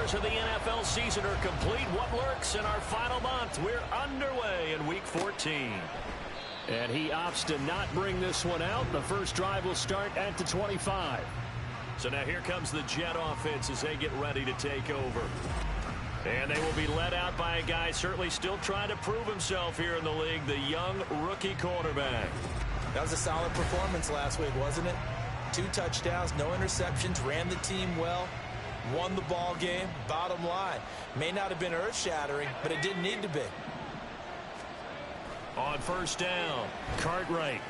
quarters of the NFL season are complete. What lurks in our final month? We're underway in Week 14. And he opts to not bring this one out. The first drive will start at the 25. So now here comes the Jet offense as they get ready to take over. And they will be led out by a guy certainly still trying to prove himself here in the league, the young rookie quarterback. That was a solid performance last week, wasn't it? 2 touchdowns, no interceptions, ran the team well, won the ball game. Bottom line, may not have been earth-shattering, but it didn't need to be. On first down, Cartwright.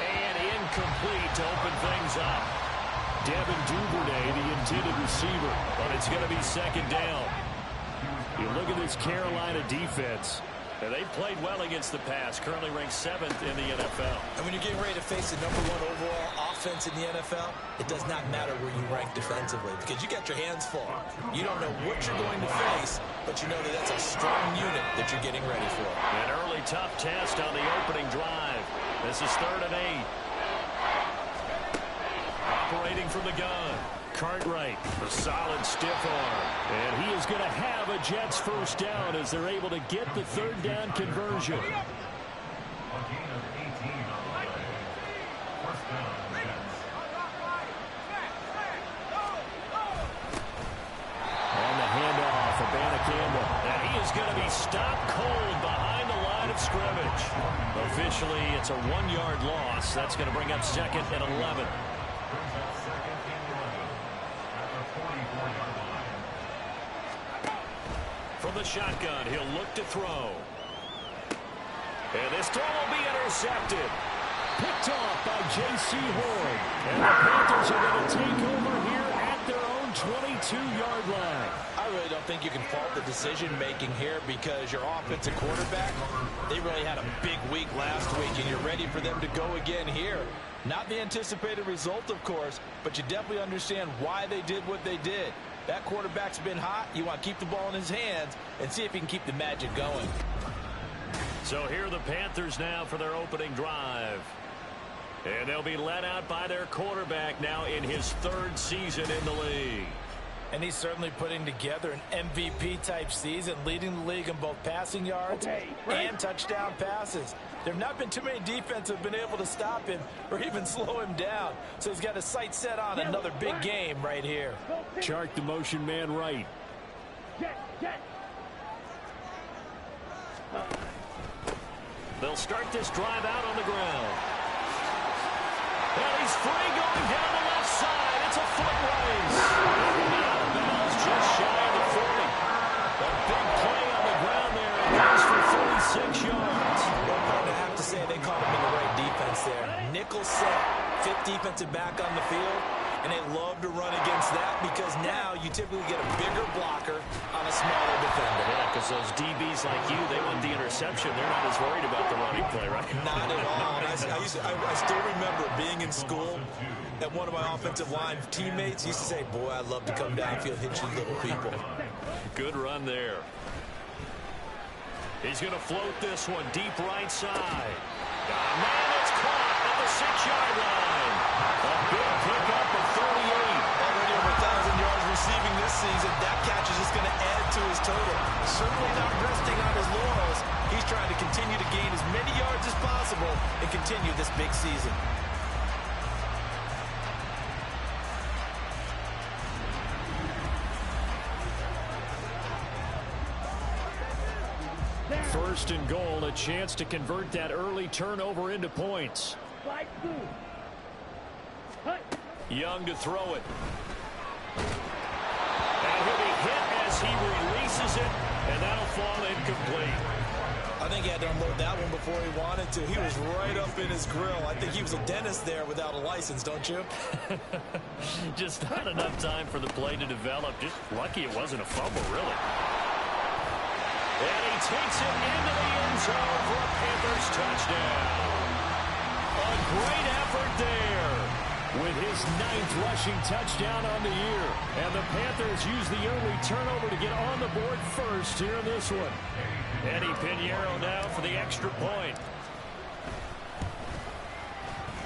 And incomplete to open things up. Devin Duvernay, the intended receiver, but it's going to be second down. You look at this Carolina defense, and they've played well against the pass, currently ranked 7th in the NFL. And when you're getting ready to face the #1 overall offense in the NFL, it does not matter where you rank defensively because you got your hands full. You don't know what you're going to face, but you know that that's a strong unit that you're getting ready for. An early tough test on the opening drive. This is 3rd and 8. Operating from the gun, Cartwright, a solid stiff arm. And he is going to have a Jets first down as they're able to get the 3rd down conversion. On the handoff, Campbell. And he is going to be stopped cold behind the line of scrimmage. Officially, it's a 1-yard loss. That's going to bring up 2nd and 11. From the shotgun, he'll look to throw. And this throw will be intercepted. Picked off by J.C. Horn. And the Panthers are going to take over here at their own 22-yard line. I really don't think you can fault the decision-making here because your offensive quarterback, they really had a big week last week, and you're ready for them to go again here. Not the anticipated result, of course, but you definitely understand why they did what they did. That quarterback's been hot. You want to keep the ball in his hands and see if he can keep the magic going. So here are the Panthers now for their opening drive. And they'll be led out by their quarterback now in his 3rd season in the league. And he's certainly putting together an MVP-type season, leading the league in both passing yards and touchdown passes. There have not been too many defenses that have been able to stop him or even slow him down. So he's got his sights set on another big game right here. Chark the motion man right. They'll start this drive out on the ground. And he's free going down the left side. It's a foot race. Out of bounds just shy of the 40. A big play on the ground there. It goes for 46 yards. I have to say they caught him in the right defense there. Nickel set, 5th defensive back on the field, and they love to run against that because now you typically get a bigger blocker on a smaller defender. Yeah, because those DBs like you, they want the interception. They're not as worried about the running play, right? Not at all. I still remember being in school and one of my offensive line teammates used to say, boy, I'd love to come downfield, hit you little people. Good run there. He's going to float this one deep right side. Man, it's caught at the 6-yard line. A big pickup of 38. Already over 1,000 yards receiving this season. That catch is just going to add to his total. Certainly not resting on his laurels. He's trying to continue to gain as many yards as possible and continue this big season. First and goal, a chance to convert that early turnover into points. Young to throw it. And he'll be hit as he releases it, and that'll fall incomplete. I think he had to unload that one before he wanted to. He was right up in his grill. I think he was a dentist there without a license, don't you? Just not enough time for the play to develop. Just lucky it wasn't a fumble, really. And he takes it into the end zone for a Panthers touchdown. A great effort there with his 9th rushing touchdown on the year. And the Panthers use the early turnover to get on the board first here in this one. Eddie Pinheiro now for the extra point.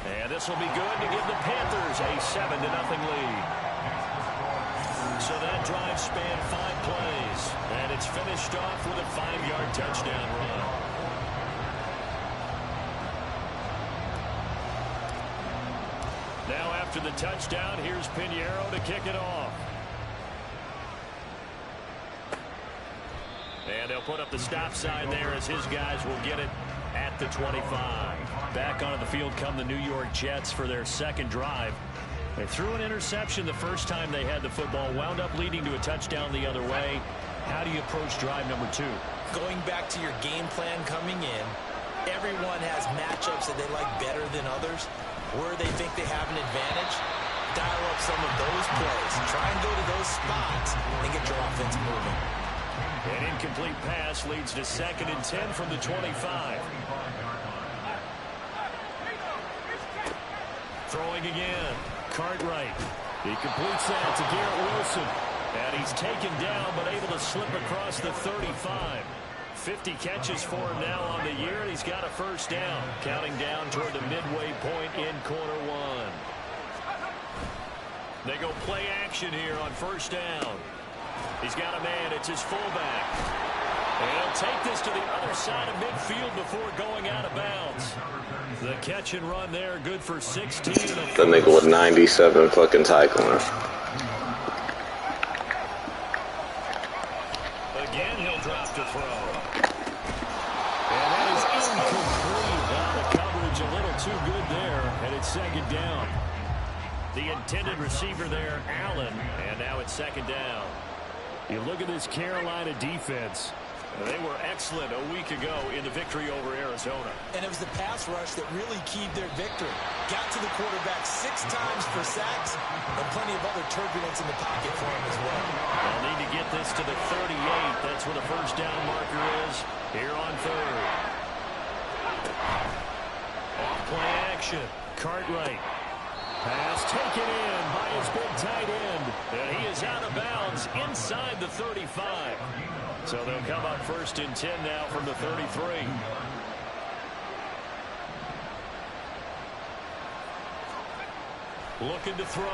And this will be good to give the Panthers a 7-0 lead. So that drive spanned 5 plays, and it's finished off with a 5-yard touchdown run. Now after the touchdown, here's Pinheiro to kick it off. And they'll put up the stop sign there as his guys will get it at the 25. Back onto the field come the New York Jets for their second drive. They threw an interception the first time they had the football, wound up leading to a touchdown the other way. How do you approach drive number 2? Going back to your game plan coming in, everyone has matchups that they like better than others. Where they think they have an advantage, dial up some of those plays. Try and go to those spots and get your offense moving. An incomplete pass leads to 2nd and 10 from the 25. Throwing again. Cartwright. He completes that to Garrett Wilson. And he's taken down but able to slip across the 35. 50 catches for him now on the year, and he's got a first down. Counting down toward the midway point in quarter 1. They go play action here on first down. He's got a man. It's his fullback. And he'll take this to the other side of midfield before going out of bounds. The catch and run there, good for 16. The nigga with 97 fucking tackling. Again, he'll drop to throw. And that is incomplete. The coverage a little too good there, and it's 2nd down. The intended receiver there, Allen, and now it's 2nd down. You look at this Carolina defense. They were excellent a week ago in the victory over Arizona. And it was the pass rush that really keyed their victory. Got to the quarterback 6 times for sacks and plenty of other turbulence in the pocket for him as well. They'll need to get this to the 38. That's where the first down marker is here on 3rd. Off play action. Cartwright. Pass taken in by his big tight end. And he is out of bounds inside the 35. So they'll come up 1st and 10 now from the 33. Looking to throw.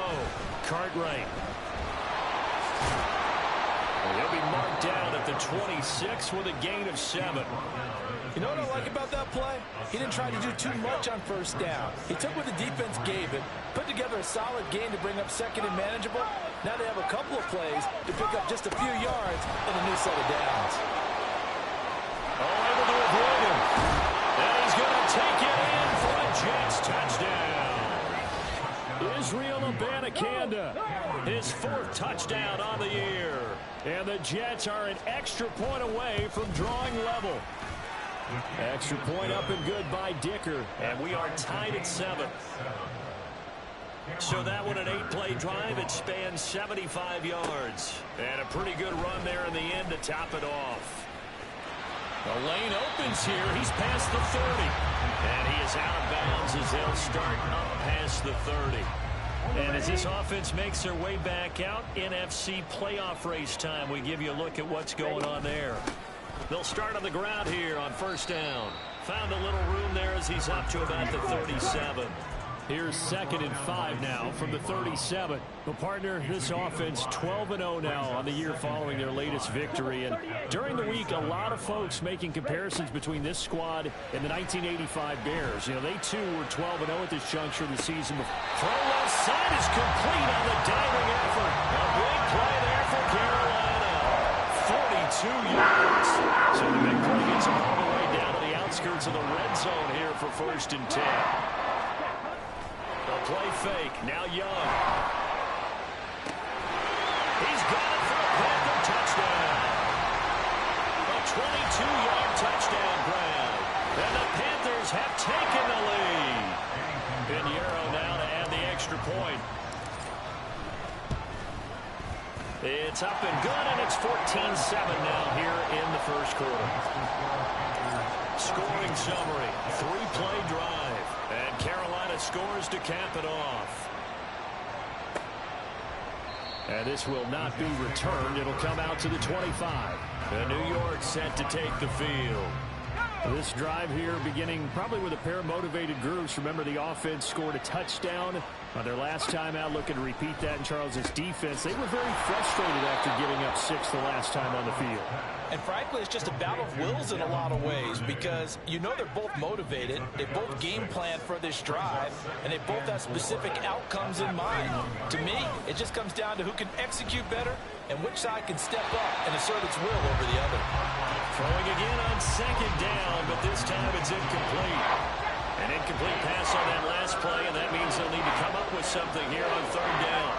Cartwright. And he'll be marked down at the 26 with a gain of 7. You know what I like about that play? He didn't try to do too much on first down. He took what the defense gave him, put together a solid gain to bring up 2nd and manageable. Now they have a couple of plays to pick up just a few yards and a new set of downs. Oh, able to avoid him. And he's going to take it in for a Jets touchdown. Israel Abanikanda, his 4th touchdown on the year. And the Jets are an extra point away from drawing level. Extra point up and good by Dicker. And we are tied at 7. So that one an 8-play drive. It spans 75 yards. And a pretty good run there in the end to top it off. The lane opens here. He's past the 30. And he is out of bounds as they'll start up past the 30. And as this offense makes their way back out, NFC playoff race time, we give you a look at what's going on there. They'll start on the ground here on first down. Found a little room there as he's up to about the 37. Here's 2nd and 5 now from the 37. The partner, this offense 12-0 now on the year following their latest victory. And during the week, a lot of folks making comparisons between this squad and the 1985 Bears. You know, they too were 12-0 at this juncture of the season. Throw left side is complete on the diving effort. A big play there for Carolina. 42 yards. So the big play gets them all the way down to the outskirts of the red zone here for 1st and 10. Play fake. Now Young. He's got it for a Panther touchdown. A 22-yard touchdown grab. And the Panthers have taken the lead. Pinheiro now to add the extra point. It's up and good, and it's 14-7 now here in the first quarter. Scoring summary. 3-play drive. And Carolina scores to cap it off. And this will not be returned. It'll come out to the 25. And New York set to take the field. This drive here beginning probably with a pair of motivated groups. Remember, the offense scored a touchdown Their last time out, looking to repeat that in Charles's defense. They were very frustrated after giving up 6 the last time on the field. And frankly, it's just a battle of wills in a lot of ways because you know they're both motivated. They both game plan for this drive, and they both have specific outcomes in mind. To me, it just comes down to who can execute better and which side can step up and assert its will over the other. Throwing again on 2nd down, but this time it's incomplete. An incomplete pass on that last play, and that means they'll need to come up with something here on 3rd down.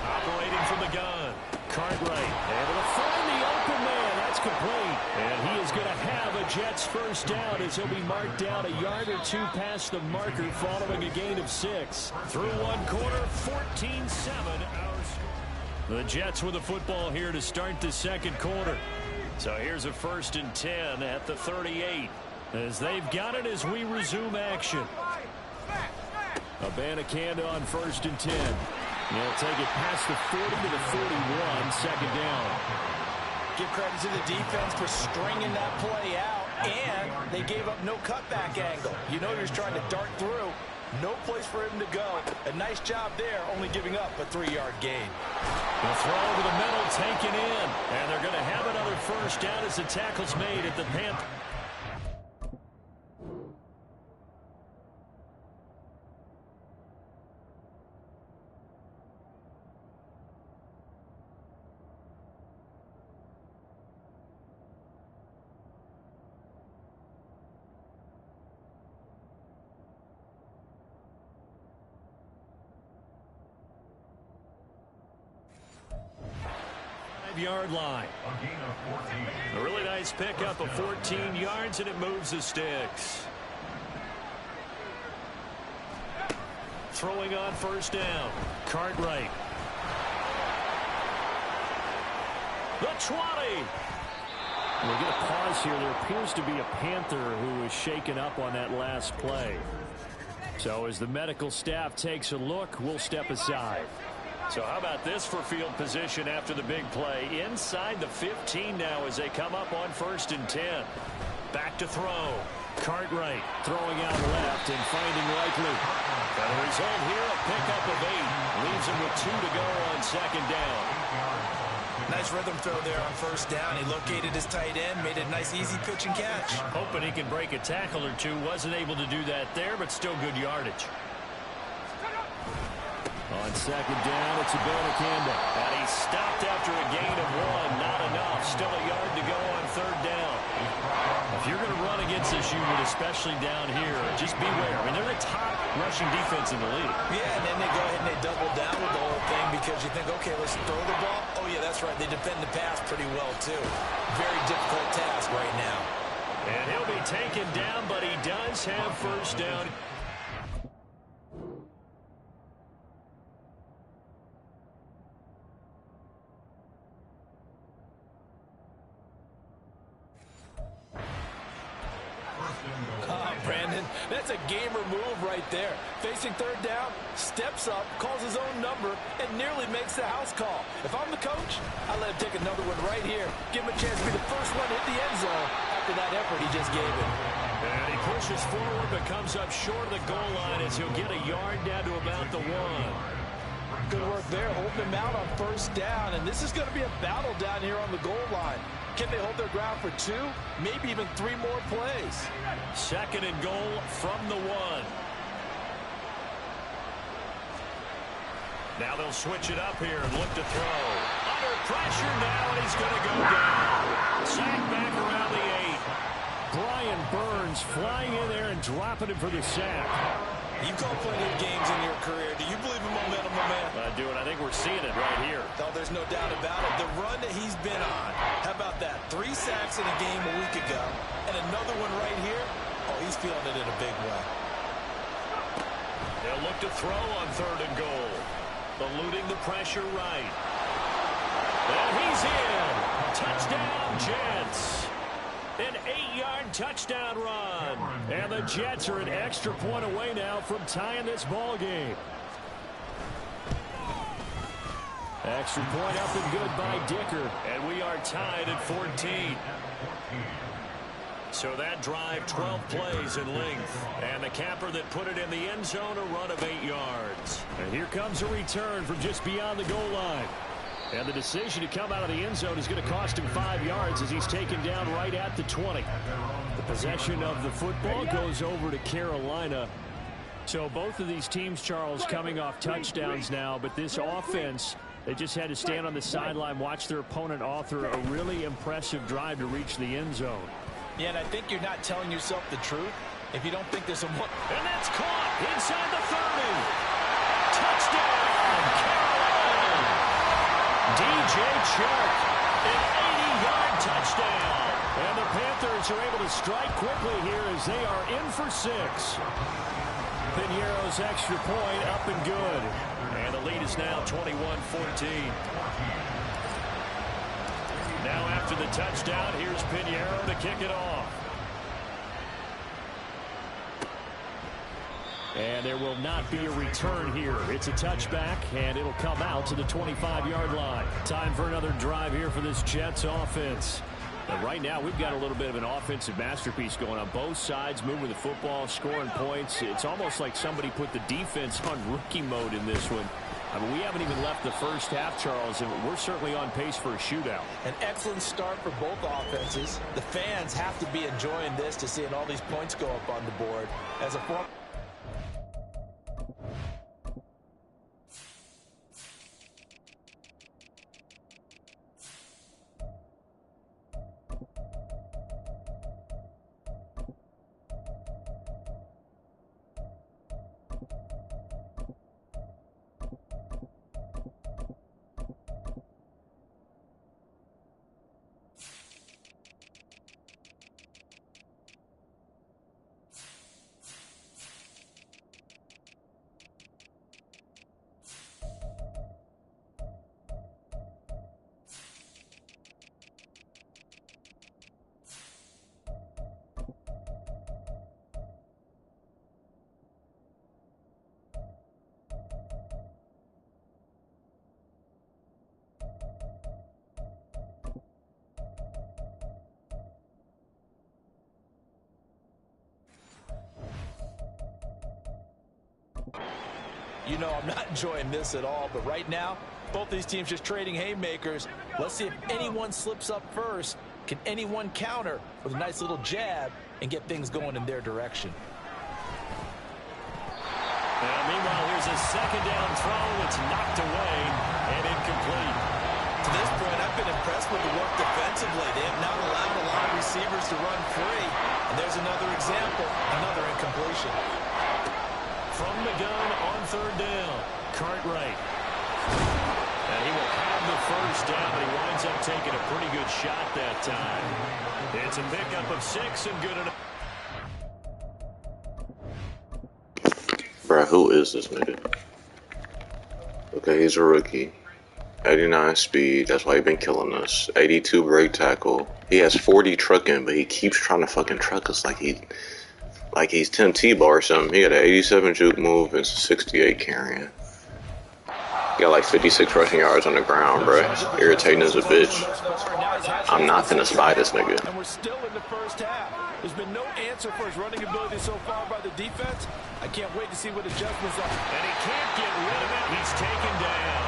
Operating from the gun. Cartwright able to find the open man. That's complete. And he is going to have a Jets 1st down as he'll be marked down a yard or 2 past the marker following a gain of 6. Through 1 quarter, 14-7. The Jets with the football here to start the 2nd quarter. So here's a 1st and 10 at the 38. As they've got it as we resume action. Abanikanda on 1st and 10. He'll take it past the 40 to the 41, 2nd down. Give credit to the defense for stringing that play out, and they gave up no cutback angle. You know you're trying to dart through. No place for him to go. A nice job there, only giving up a 3-yard gain. The throw over the middle taken in, and they're going to have another 1st down as the tackle's made at the Panthers. Yard line. A really nice pickup of 14 yards, and it moves the sticks. Throwing on 1st down. Cartwright. The 20. We'll get a pause here. There appears to be a Panther who is shaken up on that last play. So as the medical staff takes a look, we'll step aside. So how about this for field position after the big play? Inside the 15 now as they come up on 1st and 10. Back to throw. Cartwright throwing out left and finding Likely. And the result here, a pickup of 8. Leaves him with 2 to go on 2nd down. Nice rhythm throw there on 1st down. He located his tight end, made a nice easy pitch and catch. Hoping he can break a tackle or 2. Wasn't able to do that there, but still good yardage. On 2nd down, it's Abanikanda. And he stopped after a gain of 1. Not enough. Still a yard to go on 3rd down. If you're going to run against this unit, especially down here, just beware. I mean, they're the top rushing defense in the league. Yeah, and then they go ahead and they double down with the whole thing because you think, okay, let's throw the ball. Oh, yeah, that's right. They defend the pass pretty well, too. Very difficult task right now. And he'll be taken down, but he does have 1st down. Brandon, that's a gamer move right there. Facing 3rd down, steps up, calls his own number, and nearly makes the house call. If I'm the coach, I let him take another one right here. Give him a chance to be the first one to hit the end zone after that effort he just gave him. And he pushes forward but comes up short of the goal line as he'll get a yard down to about the 1. Good work there, holding him out on 1st down, and this is going to be a battle down here on the goal line. Can they hold their ground for 2, maybe even 3 more plays? 2nd and goal from the 1. Now they'll switch it up here and look to throw. Under pressure now, and he's going to go down. Sack back around the 8. Brian Burns flying in there and dropping him for the sack. You call plenty of games in your career. Do you believe in momentum, my man? I do, and I think we're seeing it right here. Oh, there's no doubt about it. The run that he's been on. How about that? 3 sacks in a game a week ago, and another one right here. Oh, he's feeling it in a big way. They'll look to throw on 3rd and goal. Eluding the pressure right. And he's in. Touchdown, Jets. An 8-yard touchdown run. And the Jets are an extra point away now from tying this ball game. Extra point up and good by Dicker. And we are tied at 14. So that drive, 12 plays in length. And the capper that put it in the end zone, a run of 8 yards. And here comes a return from just beyond the goal line. And the decision to come out of the end zone is going to cost him 5 yards as he's taken down right at the 20. The possession of the football goes over to Carolina. So both of these teams, Charles, coming off touchdowns now, but this offense, they just had to stand on the sideline, watch their opponent author a really impressive drive to reach the end zone. Yeah, and I think you're not telling yourself the truth if you don't think there's a... And that's caught inside the 30. Touchdown, Carolina. DJ Chark, an 80-yard touchdown. And the Panthers are able to strike quickly here as they are in for 6. Pinheiro's extra point up and good. And the lead is now 21-14. Now after the touchdown, here's Pinheiro to kick it off. And there will not be a return here. It's a touchback, and it'll come out to the 25-yard line. Time for another drive here for this Jets offense. And right now, we've got a little bit of an offensive masterpiece going on. Both sides moving the football, scoring points. It's almost like somebody put the defense on rookie mode in this one. I mean, we haven't even left the first half, Charles, and we're certainly on pace for a shootout. An excellent start for both offenses. The fans have to be enjoying this to seeing all these points go up on the board. As a former... You know, I'm not enjoying this at all, but right now, both these teams just trading haymakers. Let's see if anyone slips up first. Can anyone counter with a nice little jab and get things going in their direction? Meanwhile, here's a second down throw. It's knocked away and incomplete. To this point, I've been impressed with the work defensively. They have not allowed a lot of receivers to run free. And there's another example, another incompletion. From the gun on third down, Cartwright. And he will have the first down. He winds up taking a pretty good shot that time. It's a pickup of 6 and good enough. Bruh, who is this nigga? Okay, he's a rookie. 89 speed, that's why he's been killing us. 82 break tackle. He has 40 trucking, but he keeps trying to fucking truck us like he's Tim Tebow or something. He got an 87 juke move and 68 carrying. He got like 56 rushing yards on the ground, bro. Irritating as a bitch. I'm not finna spy this nigga. And we're still in the first half. There's been no answer for his running ability so far by the defense. I can't wait to see what adjustments are. And he can't get rid of it. He's taken down.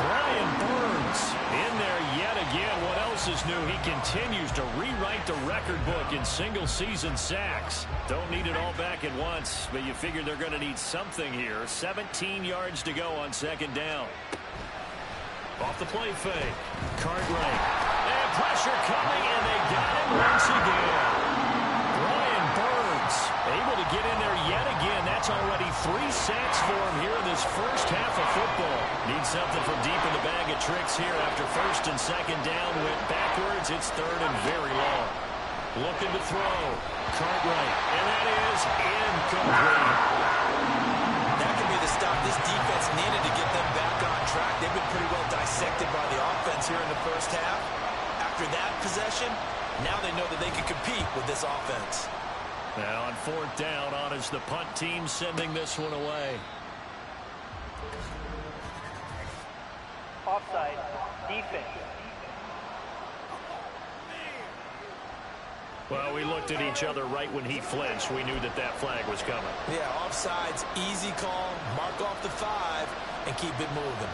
Brian Burns in there yet again. What else is new? He continues to rewrite the record book in single-season sacks. Don't need it all back at once, but you figure they're going to need something here. 17 yards to go on second down. Off the play fake. Cartwright. And pressure coming, and they got him once again. Brian Burns able to get in there yet again. That's already 3 sacks for him here in this first half of football. Needs something from deep in the bag of tricks here after first and second down went backwards. It's third and very long. Looking to throw. Cartwright. And that is incomplete. That could be the stop this defense needed to get them back on track. They've been pretty well dissected by the offense here in the first half. After that possession, now they know that they can compete with this offense. Now on fourth down, on is the punt team sending this one away. Offside, defense. Well, we looked at each other right when he flinched. We knew that that flag was coming. Yeah, offsides, easy call. Mark off the 5 and keep it moving.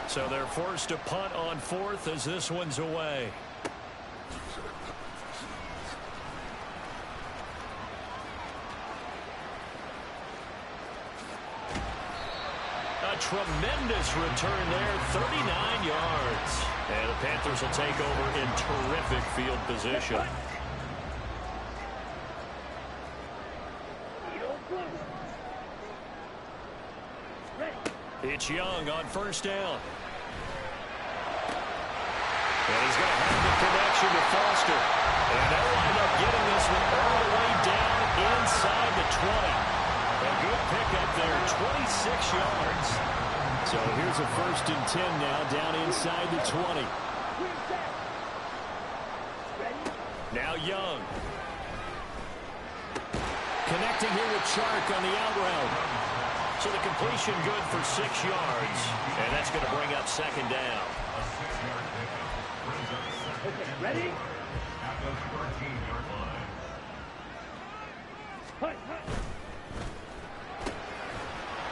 So they're forced to punt on 4th as this one's away. A tremendous return there, 39 yards. And the Panthers will take over in terrific field position. It's Young on first down. And he's going to have the connection to Foster. And they'll wind up getting this one all the way down inside the 20. A good pickup there, 26 yards. So here's a 1st and 10 now down inside the 20. Now Young. Connecting here with Chark on the out route. So the completion good for 6 yards. And that's going to bring up 2nd down. Ready?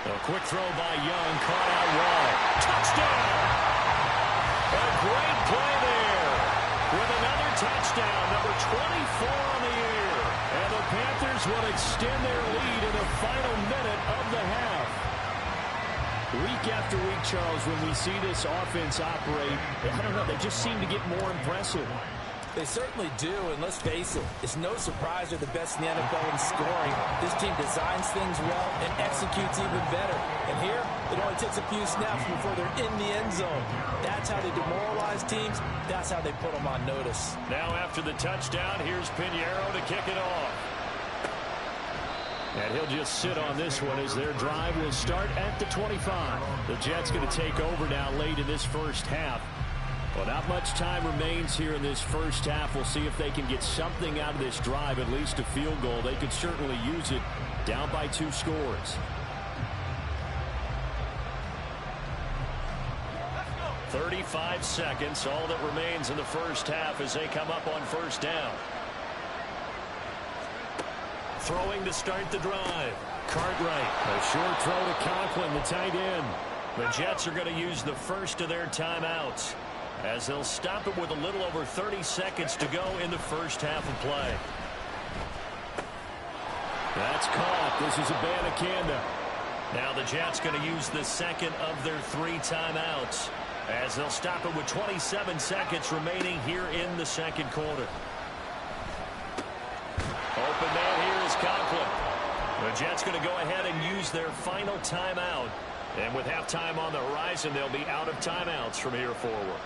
A quick throw by Young, caught out wide. Touchdown! A great play there with another touchdown, number 24 on the year. And the Panthers will extend their lead in the final minute of the half. Week after week, Charles, when we see this offense operate, I don't know, they just seem to get more impressive. They certainly do, and let's face it, it's no surprise they're the best in the NFL in scoring. This team designs things well and executes even better. And here, it only takes a few snaps before they're in the end zone. That's how they demoralize teams. That's how they put them on notice. Now after the touchdown, here's Pinheiro to kick it off. And he'll just sit on this one as their drive will start at the 25. The Jets going to take over now late in this first half. Well, not much time remains here in this first half. We'll see if they can get something out of this drive, at least a field goal. They could certainly use it down by 2 scores. 35 seconds, all that remains in the first half as they come up on first down. Throwing to start the drive. Cartwright, a short throw to Conklin, the tight end. The Jets are going to use the first of their timeouts, as they'll stop it with a little over 30 seconds to go in the first half of play. That's caught. This is Abanikanda. Now the Jets going to use the second of their 3 timeouts, as they'll stop it with 27 seconds remaining here in the second quarter. Open man here is Conklin. The Jets going to go ahead and use their final timeout. And with halftime on the horizon, they'll be out of timeouts from here forward.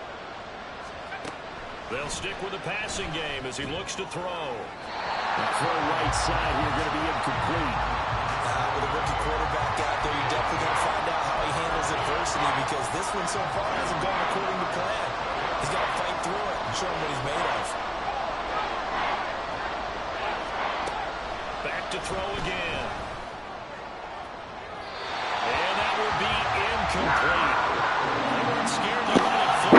They'll stick with the passing game as he looks to throw. The throw right side here going to be incomplete. With a rookie quarterback out there, you're definitely going to find out how he handles adversity, because this one so far hasn't gone according to plan. He's got to fight through it and show him what he's made of. Back to throw again. And that will be incomplete. They weren't scared to let it fly.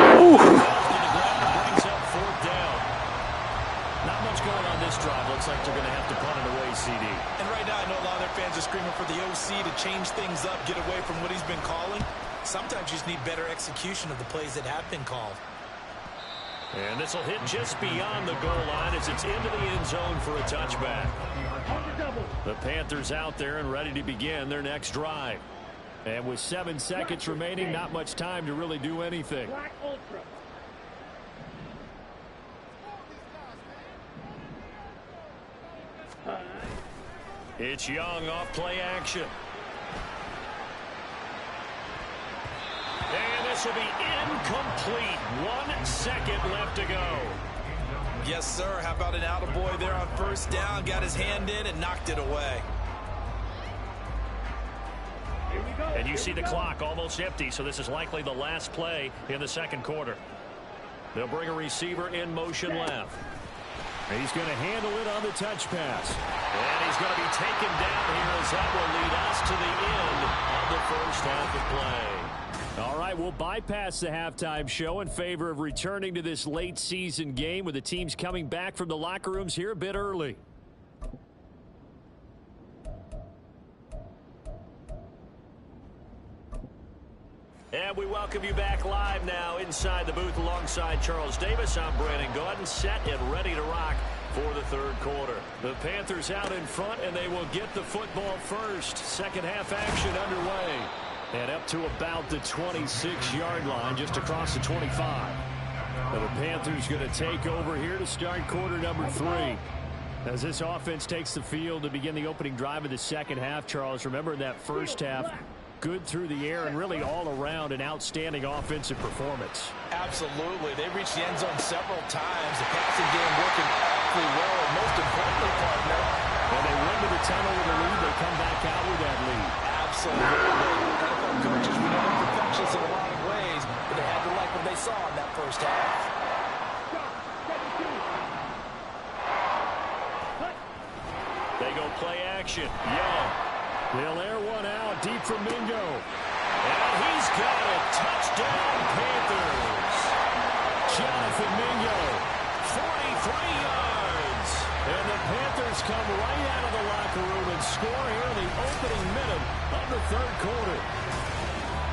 Brings up 4th down. Not much going on this drive. Looks like they're going to have to punt it away, CD. And right now, I know a lot of their fans are screaming for the OC to change things up, get away from what he's been calling. Sometimes you just need better execution of the plays that have been called. And this will hit just beyond the goal line as it's into the end zone for a touchback. The Panthers out there and ready to begin their next drive. And with 7 seconds remaining, not much time to really do anything. It's Young off play action. And this will be incomplete. 1 second left to go. Yes, sir. How about an attaboy there on first down? Got his hand in and knocked it away. And you see the clock almost empty, so this is likely the last play in the second quarter. They'll bring a receiver in motion left. He's going to handle it on the touch pass. And he's going to be taken down here as that will lead us to the end of the first half of play. All right. right, we'll bypass the halftime show in favor of returning to this late season game with the teams coming back from the locker rooms here a bit early. And we welcome you back live now inside the booth alongside Charles Davis. I'm Brandon Gaudin, set and ready to rock for the third quarter. The Panthers out in front, and they will get the football first. Second half action underway. And up to about the 26-yard line, just across the 25. Now the Panthers going to take over here to start quarter number 3. As this offense takes the field to begin the opening drive of the second half, Charles, remember in that first half, good through the air and really all around an outstanding offensive performance. Absolutely. They reached the end zone several times. The passing game working awfully well, and most importantly, partner, when they went to the tunnel with a lead, they come back out with that lead. Absolutely. NFL coaches, we know they're perfectionists in a lot of ways, but they had to like what they saw in that first half. They go play action. Young. They'll air one out deep from Mingo. And he's got it. Touchdown, Panthers. Jonathan Mingo, 43 yards. And the Panthers come right out of the locker room and score here in the opening minute of the third quarter.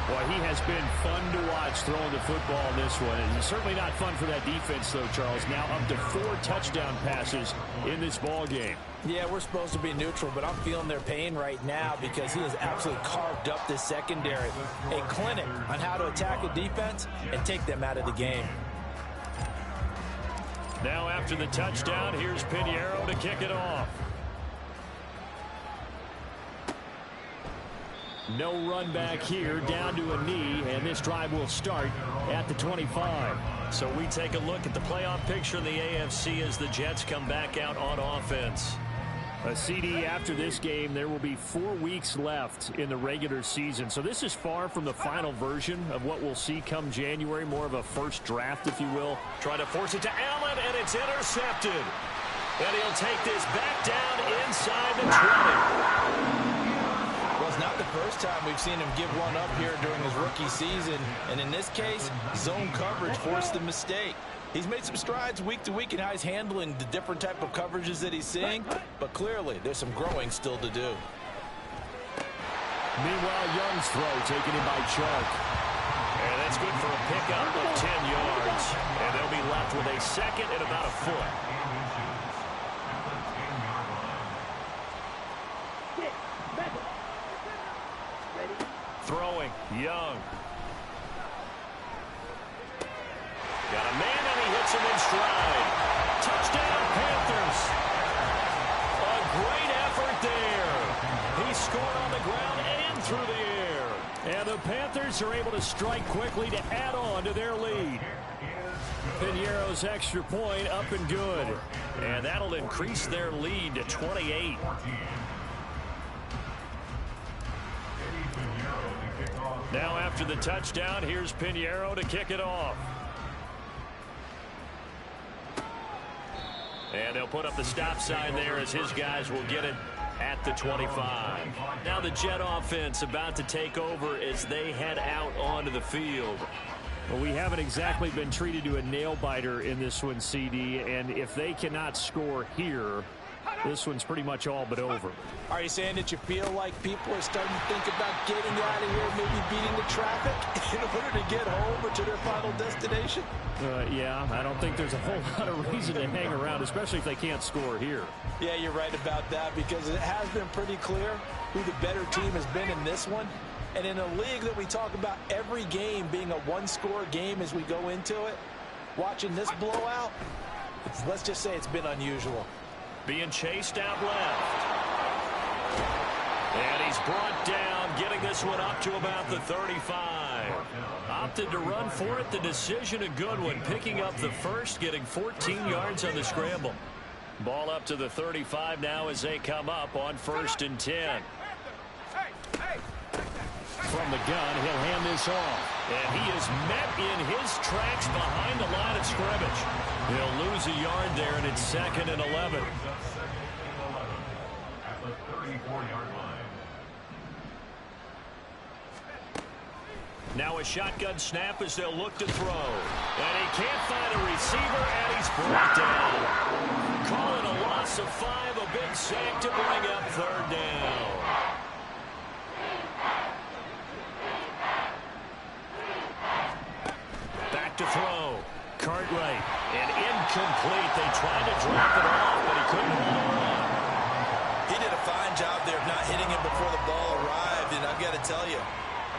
Boy, he has been fun to watch throwing the football in this one. And certainly not fun for that defense, though, Charles. Now up to 4 touchdown passes in this ball game. Yeah, we're supposed to be neutral, but I'm feeling their pain right now because he has absolutely carved up this secondary. A clinic on how to attack a defense and take them out of the game. Now after the touchdown, here's Pinheiro to kick it off. No run back here, down to a knee, and this drive will start at the 25. So we take a look at the playoff picture in the AFC as the Jets come back out on offense. A CD after this game, there will be 4 weeks left in the regular season. So this is far from the final version of what we'll see come January, more of a first draft, if you will. Trying to force it to Allen, and it's intercepted. And he'll take this back down inside the 20. Well, it's not the first time we've seen him give one up here during his rookie season. And in this case, zone coverage forced the mistake. He's made some strides week to week in how he's handling the different type of coverages that he's seeing. But clearly, there's some growing still to do. Meanwhile, Young's throw taken in by Chark. And that's good for a pickup of 10 yards. And they'll be left with a second and about a foot. Throwing, Young. Got a man, and he hits him in stride. Touchdown, Panthers. A great effort there. He scored on the ground and through the air. And the Panthers are able to strike quickly to add on to their lead. Pinheiro's extra point up and good. And that'll increase their lead to 28. Now after the touchdown, here's Pinheiro to kick it off. And they'll put up the stop sign there as his guys will get it at the 25. Now the Jet offense about to take over as they head out onto the field. Well, we haven't exactly been treated to a nail-biter in this one, CD, and if they cannot score here, this one's pretty much all but over. Are you saying that you feel like people are starting to think about getting out of here, maybe beating the traffic in order to get home or to their final destination? Yeah, I don't think there's a whole lot of reason to hang around, especially if they can't score here. Yeah, you're right about that because it has been pretty clear who the better team has been in this one. And in a league that we talk about every game being a one-score game as we go into it, watching this blowout, let's just say it's been unusual. Being chased out left. And he's brought down, getting this one up to about the 35. Opted to run for it. The decision a good one. Picking up the first, getting 14 yards on the scramble. Ball up to the 35 now as they come up on 1st and 10. From the gun, he'll hand this off. And he is met in his tracks behind the line of scrimmage. He'll lose a yard there, and it's 2nd and 11. Now a shotgun snap as they'll look to throw. And he can't find a receiver, and he's brought down. Calling a loss of 5, a big sack to bring up 3rd down. Back to throw. Cartwright. And incomplete. They tried to drop it off, but he couldn't hold on. He did a fine job there of not hitting him before the ball arrived, and I've got to tell you,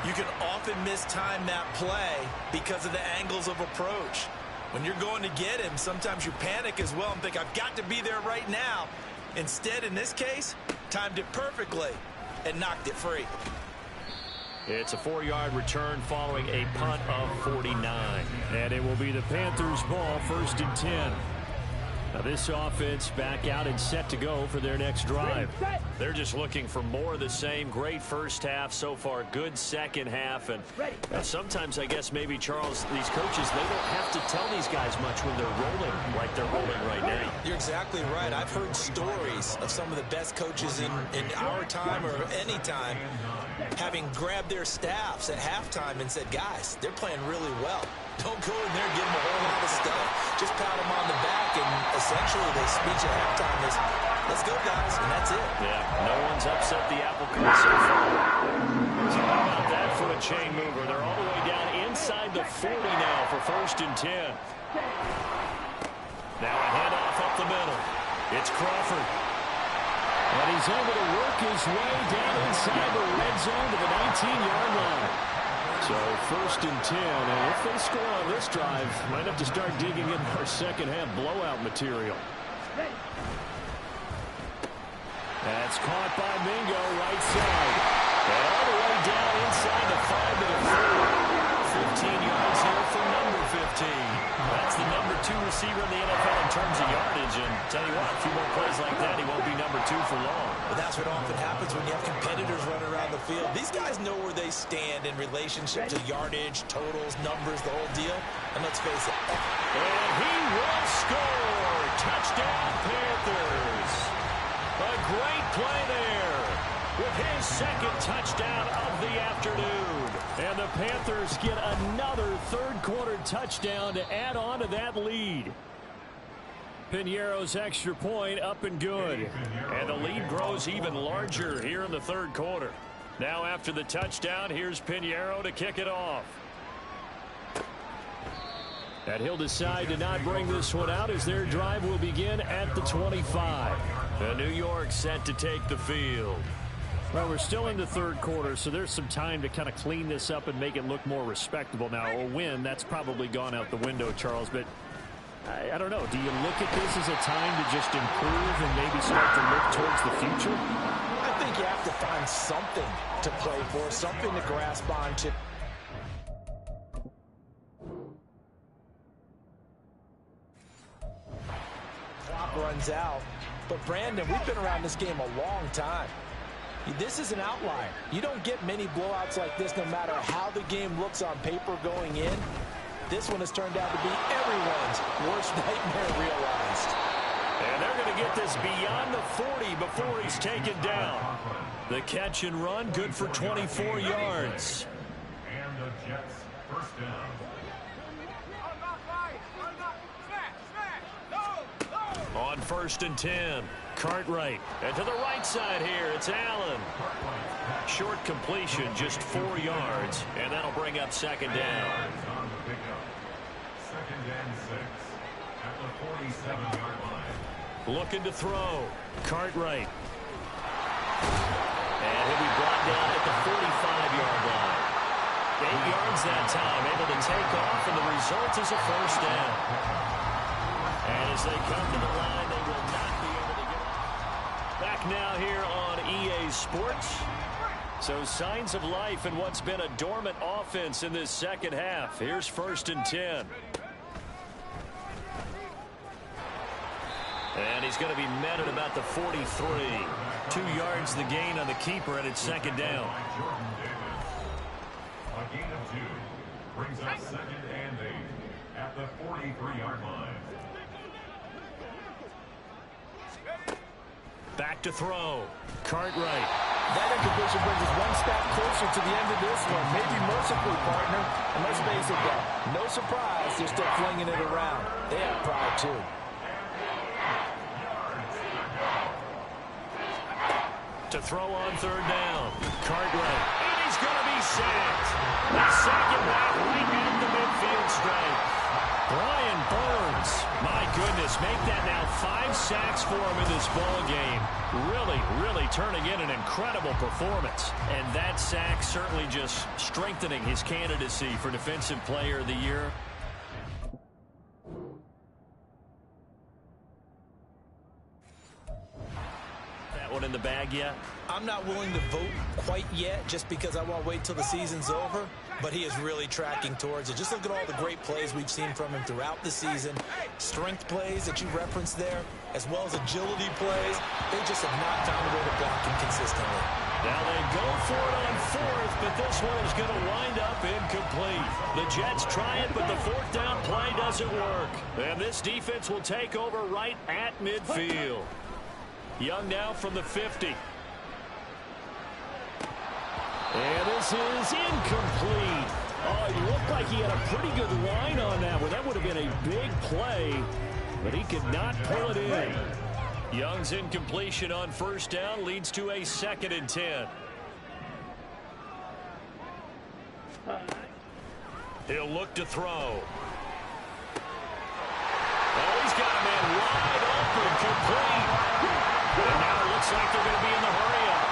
you can often mistime that play because of the angles of approach. When you're going to get him, sometimes you panic as well and think, I've got to be there right now. Instead, in this case, timed it perfectly and knocked it free. It's a 4-yard return following a punt of 49. And it will be the Panthers' ball, 1st and 10. Now this offense back out and set to go for their next drive. They're just looking for more of the same. Great first half so far. Good second half. And sometimes I guess maybe, Charles, these coaches, they don't have to tell these guys much when they're rolling like they're rolling right now. You're exactly right. I've heard stories of some of the best coaches in our time or any time having grabbed their staffs at halftime and said, guys, they're playing really well. Don't go in there and give them a whole lot of stuff. Just pat them on the back, and essentially their speech at halftime is, let's go, guys, and that's it. Yeah, no one's upset the apple cart so far. So how about that for a chain mover? They're all the way down inside the 40 now for 1st and 10. Now a handoff up the middle. It's Crawford. And he's able to work his way down inside the red zone to the 19-yard line. So 1st and 10, and if they score on this drive, might have to start digging in our second-half blowout material. That's caught by Mingo, right side. And all the way down inside the 5 to the 4. 15 yards here for number 15. That's the number 2 receiver in the NFL in terms of yardage. And tell you what, a few more plays like that, he won't be number 2 for long. But that's what often happens when you have competitors running around the field. These guys know where they stand in relationship to yardage, totals, numbers, the whole deal. And let's face it. And he will score. Touchdown, Panthers. A great play there with his 2nd touchdown of the afternoon. And the Panthers get another 3rd-quarter touchdown to add on to that lead. Piñeiro's extra point up and good. And the lead grows even larger here in the 3rd quarter. Now after the touchdown, here's Piñeiro to kick it off. And he'll decide to not bring this one out as their drive will begin at the 25. And New York set to take the field. Well, we're still in the 3rd quarter, so there's some time to kind of clean this up and make it look more respectable. Now, a win, that's probably gone out the window, Charles, but I don't know. Do you look at this as a time to just improve and maybe start to look towards the future? I think you have to find something to play for, something to grasp onto. Clock runs out. But, Brandon, we've been around this game a long time. This is an outlier. You don't get many blowouts like this no matter how the game looks on paper going in. This one has turned out to be everyone's worst nightmare realized. And they're going to get this beyond the 40 before he's taken down. The catch and run, good for 24 yards. And the Jets first down. On 1st and 10, Cartwright. And to the right side here, it's Allen. Short completion, just 4 yards, and that'll bring up 2nd down. Second and 6 at the 47-yard line. Looking to throw. Cartwright. And he'll be brought down at the 45-yard line. 8 yards that time, able to take off, and the result is a 1st down. And as they come to the line, they will not be able to get it. Back now here on EA Sports. So signs of life in what's been a dormant offense in this second half. Here's 1st and 10. And he's going to be met at about the 43. 2 yards the gain on the keeper, and it's 2nd down. A gain of 2 brings up 2nd and 8 at the 43-yard line. Back to throw. Cartwright. That incompletion brings us one step closer to the end of this one. Maybe mercifully, partner. And let's face it, though, no surprise, they're still flinging it around. They have pride, too. To throw on third down. Cartwright. And he's going to be sacked. The second back right at the midfield stripe. Brian Burns, my goodness, make that now 5 sacks for him in this ball game. Really turning in an incredible performance. And that sack certainly just strengthening his candidacy for Defensive Player of the Year. That one in the bag yet? I'm not willing to vote quite yet just because I want to wait till the season's over, but he is really tracking towards it. Just look at all the great plays we've seen from him throughout the season. Strength plays that you referenced there, as well as agility plays. They just have not found a way to block him consistently. Now they go for it on fourth, but this one is going to wind up incomplete. The Jets try it, but the fourth down play doesn't work. And this defense will take over right at midfield. Young now from the 50. And this is incomplete. Oh, he looked like he had a pretty good line on that one. That would have been a big play, but he could not pull it in. Young's incompletion on first down leads to a 2nd and 10. He'll look to throw. Oh, he's got a man wide open, complete. And now it looks like they're going to be in the hurry-up.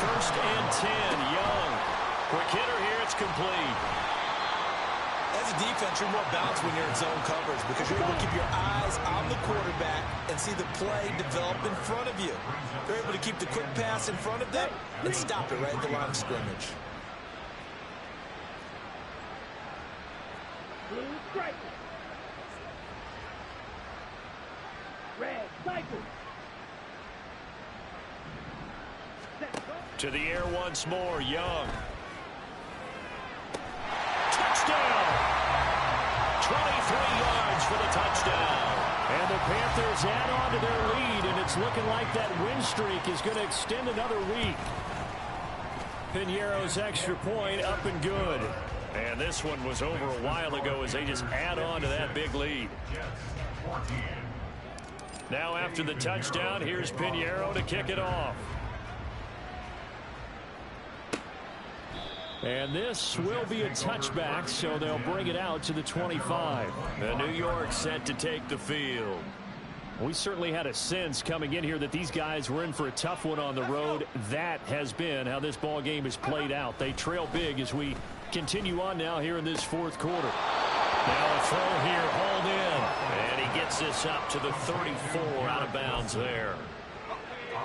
1st and 10, Young. Quick hitter here, it's complete. As a defense, you're more balanced when you're in zone coverage because you're able to keep your eyes on the quarterback and see the play develop in front of you. You're able to keep the quick pass in front of them and stop it right at the line of scrimmage. To the air once more, Young. Touchdown! 23 yards for the touchdown. And the Panthers add on to their lead, and it's looking like that win streak is going to extend another week. Piñeiro's extra point up and good. And this one was over a while ago as they just add on to that big lead. Now after the touchdown, here's Piñeiro to kick it off. And this will be a touchback, so they'll bring it out to the 25. And New York set to take the field. We certainly had a sense coming in here that these guys were in for a tough one on the road. That has been how this ball game is played out. They trail big as we continue on now here in this 4th quarter. Now a throw here, hauled in. And he gets this up to the 34, out of bounds there.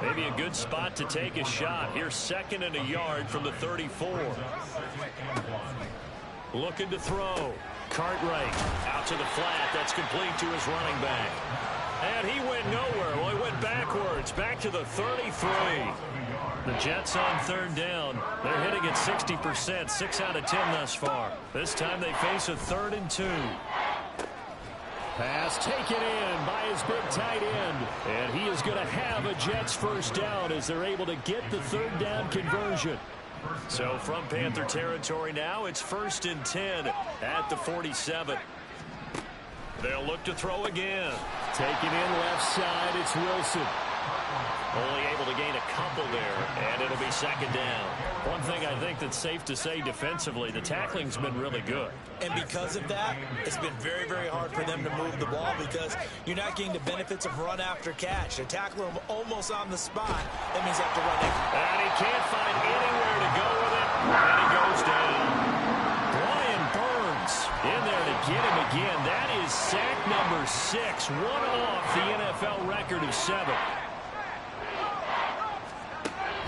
Maybe a good spot to take a shot. Here's 2nd and a yard from the 34. Looking to throw. Cartwright out to the flat. That's complete to his running back. And he went nowhere. Well, he went backwards. Back to the 33. The Jets on 3rd down. They're hitting at 60%. 6 out of 10 thus far. This time they face a 3rd and 2. Pass taken in by his big tight end. And he is going to have a Jets first down as they're able to get the 3rd down conversion. So from Panther territory now, it's 1st and 10 at the 47. They'll look to throw again. Taken in left side, it's Wilson. Only able to gain a couple there, and it'll be 2nd down. One thing I think that's safe to say defensively, the tackling's been really good. And because of that, it's been very, very hard for them to move the ball because you're not getting the benefits of run after catch. They tackle him almost on the spot. That means you have to run it. And he can't find anywhere to go with it, and he goes down. Brian Burns in there to get him again. That is sack number 6, one off the NFL record of 7.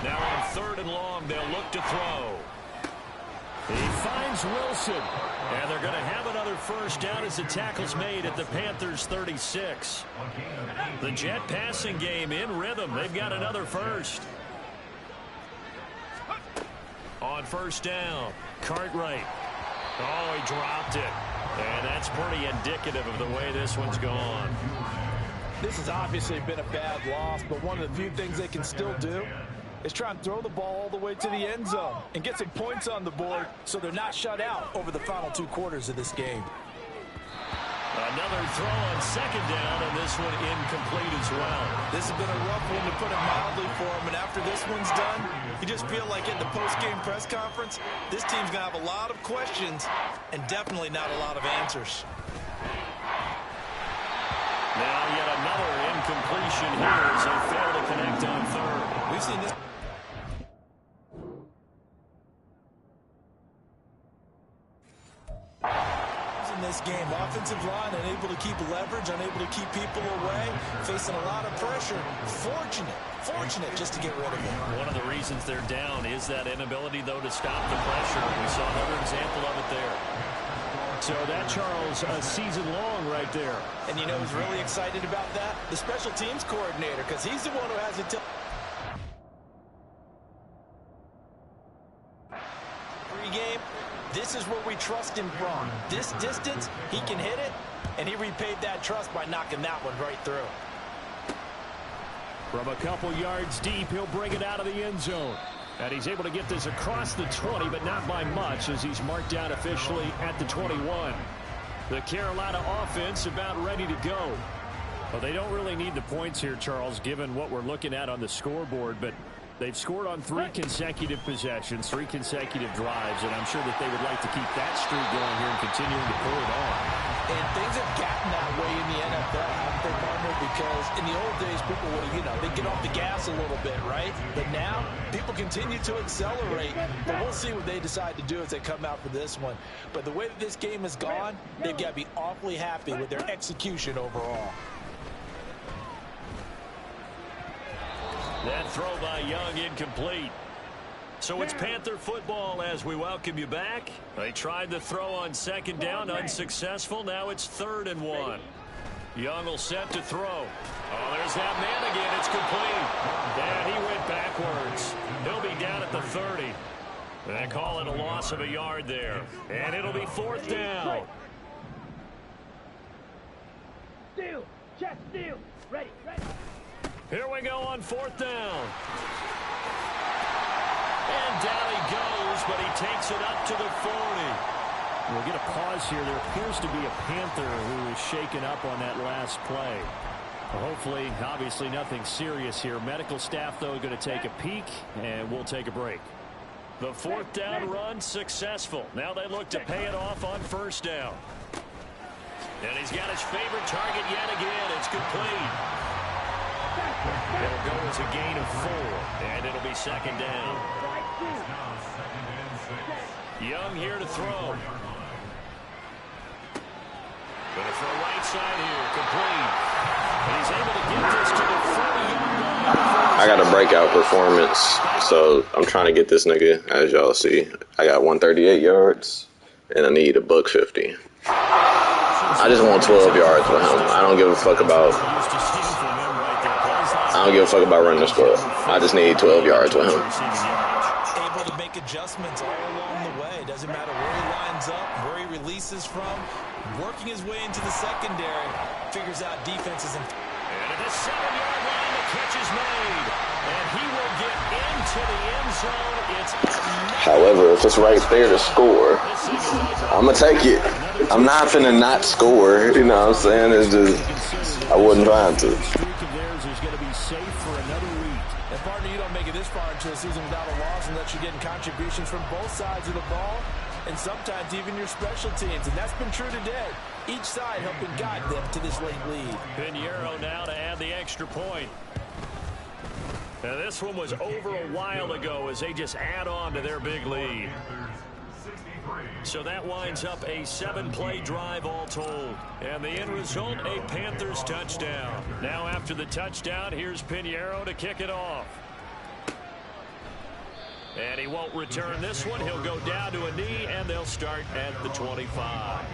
Now on 3rd and long, they'll look to throw. He finds Wilson. And they're going to have another first down as the tackle's made at the Panthers' 36. The Jet passing game in rhythm. They've got another first. On 1st down, Cartwright. Oh, he dropped it. And that's pretty indicative of the way this one's gone. This has obviously been a bad loss, but one of the few things they can still do is try and throw the ball all the way to the end zone and get some points on the board so they're not shut out over the final 2 quarters of this game. Another throw on second down, and this one incomplete as well. This has been a rough one to put it mildly for him, and after this one's done, you just feel like in the post-game press conference, this team's going to have a lot of questions and definitely not a lot of answers. Now yet another incompletion here as they fail to connect on third. We've seen this. In this game, offensive line unable to keep leverage, unable to keep people away, facing a lot of pressure. Fortunate just to get rid of it. One of the reasons they're down is that inability, though, to stop the pressure. We saw another example of it there. So that, Charles, a season long right there. And you know who's really excited about that? The special teams coordinator, because he's the one who has it. Pre-game, this is where we trust him from. This distance, he can hit it, and he repaid that trust by knocking that one right through. From a couple yards deep, he'll bring it out of the end zone. And he's able to get this across the 20, but not by much, as he's marked down officially at the 21. The Carolina offense about ready to go. Well, they don't really need the points here, Charles, given what we're looking at on the scoreboard, but they've scored on 3 consecutive possessions, 3 consecutive drives, and I'm sure that they would like to keep that streak going here and continuing to pull it on. And things have gotten that way in the NFL, haven't they, partner? Because in the old days, people would, they'd get off the gas a little bit, right? But now, people continue to accelerate. But we'll see what they decide to do as they come out for this one. But the way that this game has gone, they've got to be awfully happy with their execution overall. That throw by Young incomplete. So it's Panther football as we welcome you back. They tried the throw on second down, unsuccessful. Now it's 3rd and 1. Young will set to throw. Oh, there's that man again. It's complete. And he went backwards. He'll be down at the 30. They call it a loss of a yard there. And it'll be 4th down. Steal. Check, steal. Ready. Here we go on 4th down. And down he goes, but he takes it up to the 40. We'll get a pause here. There appears to be a Panther who is shaken up on that last play. Well, hopefully, obviously nothing serious here. Medical staff, though, going to take a peek, and we'll take a break. The 4th down run successful. Now they look to pay it off on 1st down. And he's got his favorite target yet again. It's complete. It'll go as a gain of 4, and it'll be 2nd down. Young here to throw. Going to throw right side here, complete. And he's able to get this to the 40-yard line. I got a breakout performance, so I'm trying to get this nigga, as y'all see. I got 138 yards, and I need a $150. I just want 12 yards with him. I don't give a fuck about running the score. I just need 12 yards with him. Able to make adjustments all along the way. Doesn't matter where he lines up, where he releases from. Working his way into the secondary. Figures out defenses. And at the 7-yard line, the catch is made. And he will get into the end zone. However, if it's right there to score, I'm going to take it. I'm not finna not score. You know what I'm saying? It's just, I wasn't trying to. And partner, you don't make it this far into a season without a loss unless you're getting contributions from both sides of the ball and sometimes even your special teams. And that's been true today. Each side helping guide them to this late lead. Pinheiro now to add the extra point. Now this one was over a while ago as they just add on to their big lead. So that winds up a 7-play drive all told. And the end result, a Panthers touchdown. Now after the touchdown, here's Pinheiro to kick it off. And he won't return this one. He'll go down to a knee, and they'll start at the 25.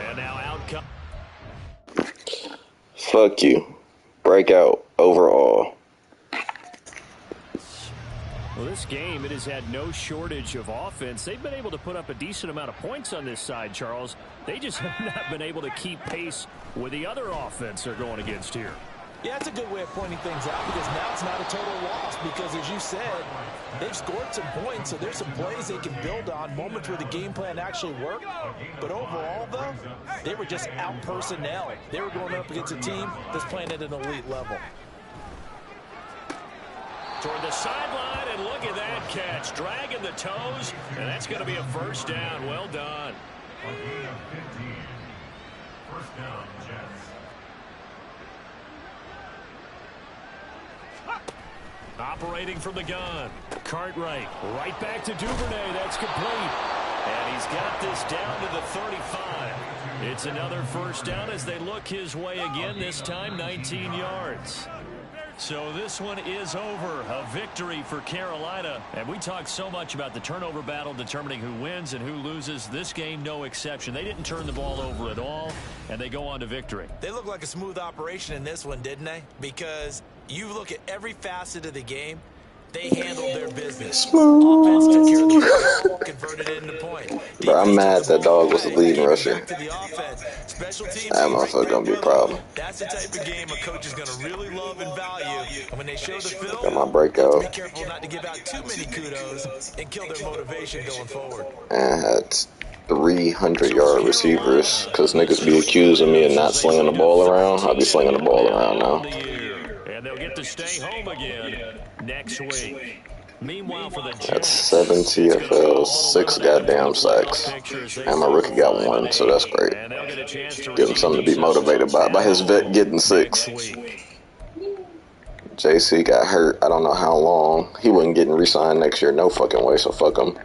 And now out comes... Fuck you. Breakout overall. Well, this game, it has had no shortage of offense. They've been able to put up a decent amount of points on this side, Charles. They just have not been able to keep pace with the other offense they're going against here. Yeah, that's a good way of pointing things out because now it's not a total loss because, as you said, they've scored some points, so there's some plays they can build on, moments where the game plan actually worked. But overall, though, they were just out-personnel. They were going up against a team that's playing at an elite level. Toward the sideline, and look at that catch. Dragging the toes, and that's going to be a first down. Well done. A gain of 15. First down, Jets. Operating from the gun. Cartwright right back to Duvernay. That's complete. And he's got this down to the 35. It's another first down as they look his way again, this time 19 yards. So this one is over. A victory for Carolina. And we talked so much about the turnover battle determining who wins and who loses. This game, no exception. They didn't turn the ball over at all, and they go on to victory. They look like a smooth operation in this one, didn't they? Because you look at every facet of the game, they handled their business. Offense took care of the ball, converted it into point. Bro, I'm mad that dog was the leading rusher. Special teams, That motherfucker gonna be a problem. That's the type of game a coach is going to really love and value. And when they show the film, Got my breakout. be careful not to give out too many kudos and kill their motivation going forward. And had 300-yard receivers because niggas be accusing me of not slinging the ball around. I'll be slinging the ball around now. And they'll get to stay home again next week. Meanwhile, for the Jets, That's 7 TFLs, 6 goddamn sacks. And my rookie got 1, so that's great. Give him something to be motivated by his vet getting 6. JC got hurt. I don't know how long. He wasn't getting re-signed next year. No fucking way, so fuck him.